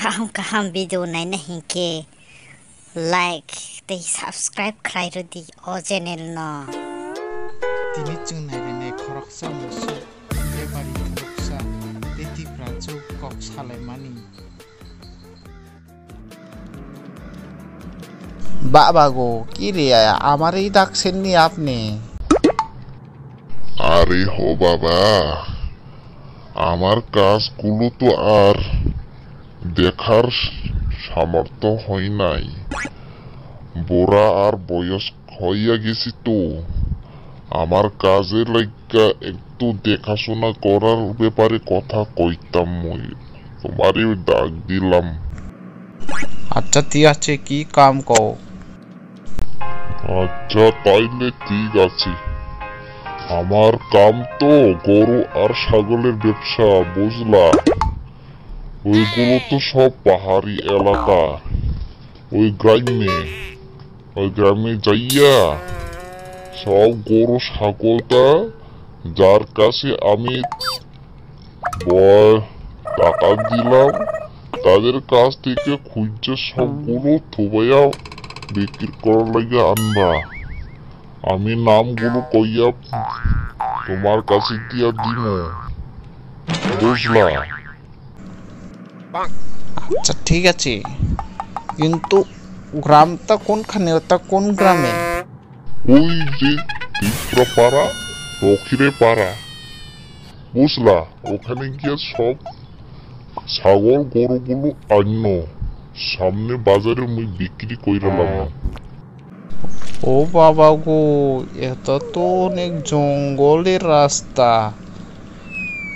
kaham kaham video nai na hinke like tei subscribe khai ro di o channel no tini chung nai ne khoroksa musu ebari khoroksa teti prachu kok salai mani বাবা গো কি রে আমারই ডাকছেননি আপনি আরে হো বাবা আমার কাজগুলো তো আর দেখার সামর্থ্য হয় নাই বুড়া আর বয়স হইয়া গেছি তো আমার কাজের লাইগা একটু দেখাশোনা করার ব্যাপারে কথা কইতাম মই তোমারই ডাক দিলাম আচ্ছা ঠিক আছে কি কাম কও আচ্ছা তাইলে ঠিক আছে আমার কাম তো গরু আর ছাগলের ব্যবসা বুঝলা ওইগুলো তো সব পাহাড়ি এলাকা ওই গ্রামে যাইয়া সব গরু ছাগলটা যার কাছে আমি টাকা দিলাম তাদের কাছ থেকে খুঁজে সবগুলো থুবাইয়া বিক্রি করার লাগে আনবা আমি নামগুলো কইয়া তোমার কাছে দিয়া দিমু বুঝলা আচ্ছা ঠিক আছে কিন্তু গ্রামটা কোনখানে ওটা কোন গ্রামে ওই যে তীব্রপাড়া দক্ষিণে পাড়া বুঝলা ওখানে গিয়ে সব ছাগল গরুগুলো আন্য সামনে বাজারে মুই বিক্রি কইরালাম ও বাবা গো এটা তো অনেক জঙ্গলের রাস্তা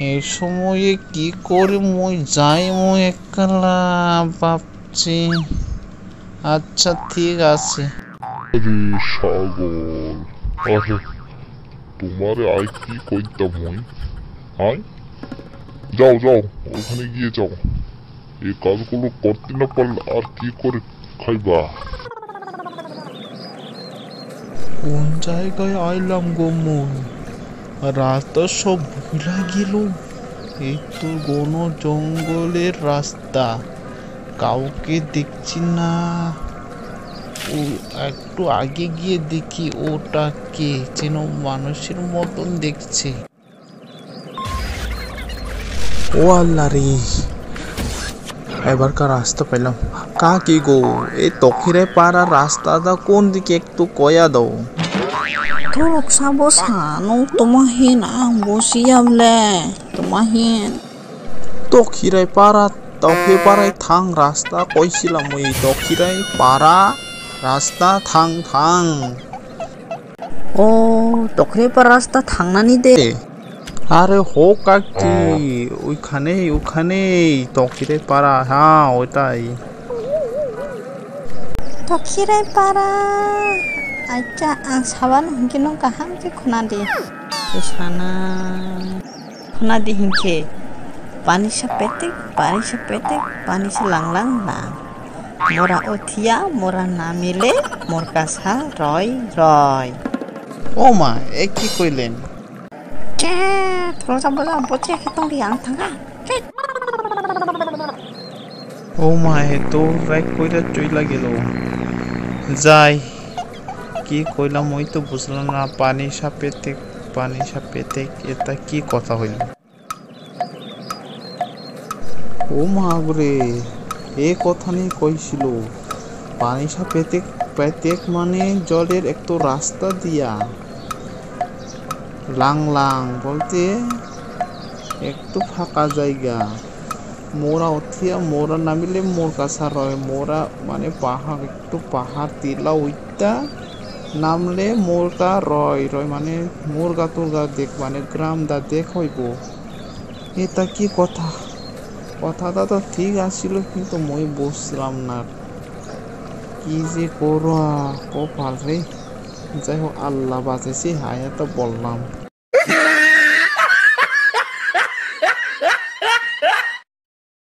এই সময়ে কি করে মুই যাই মুই একলা ভাবছি আচ্ছা ঠিক আছে আরে ছাগল আরে তোমারে আই কি কইতাম মুই আয় যাও যাও ওখানে গিয়ে যাও এই কাজগুলো করতে না পারলে আর কি করে খাইবা কোন জায়গায় আইলাম গো মুই রাস্তা সব ভুলা গেল এই তো ঘন জঙ্গলের রাস্তা কাউকে দেখছি না ও একটু আগে গিয়ে দেখি ওটা কে যেন মানুষের মতন দেখছে ও আল্লাহ রে এবারকার রাস্তা পেলাম কাকি গো এই তখিরে পাড়া রাস্তাটা কোন দিকে একটু কয়া দাও thurok sabo sano tumahin ang bosiyable tumahin তখিরাই পাড়ায় থাং রাস্তা কইছিলাম ওই তখিরাই পাড়া রাস্তা থাং o tokre par rasta thangnani de আরে হো কাকি ওইখানে তখিরাই পাড়া হ্যাঁ ওইটাই tokhirai para acha ang saban hingkino kaham ke khuna di sana khuna di hingke pani sa petek pani sa langlang na mora othia mora namile mor kasa roy ও মা এ কি কইলেন ke thoro sabola boche ketong di ang thanga ও মা এ তো right কইরা চইলা গেল যাই কি কইলাম ওই তো বুঝলাম না পানি সাপেতে এটা কি কথা হইল ও মা রে এ কথা নিয়ে কইছিল পানি সাপেতে মানে জলের একটু রাস্তা দিয়া লাং বলতে একটু ফাঁকা জায়গা মোরা উঠিয়া মোরা নামিলে মোর কাছা রয় মোরা মানে পাহাড় তিলা উইটা নামলে মোরগা রয় মানে মুরগা তুরগা দেখ মানে গ্রাম দা দেখ হইব এটা কি কথাটা তো ঠিক আসছিল কিন্তু মই বুঝলাম না কি যে করো কপাল রে যাই হোক আল্লাহ বাঁচেছি হায় তো বললাম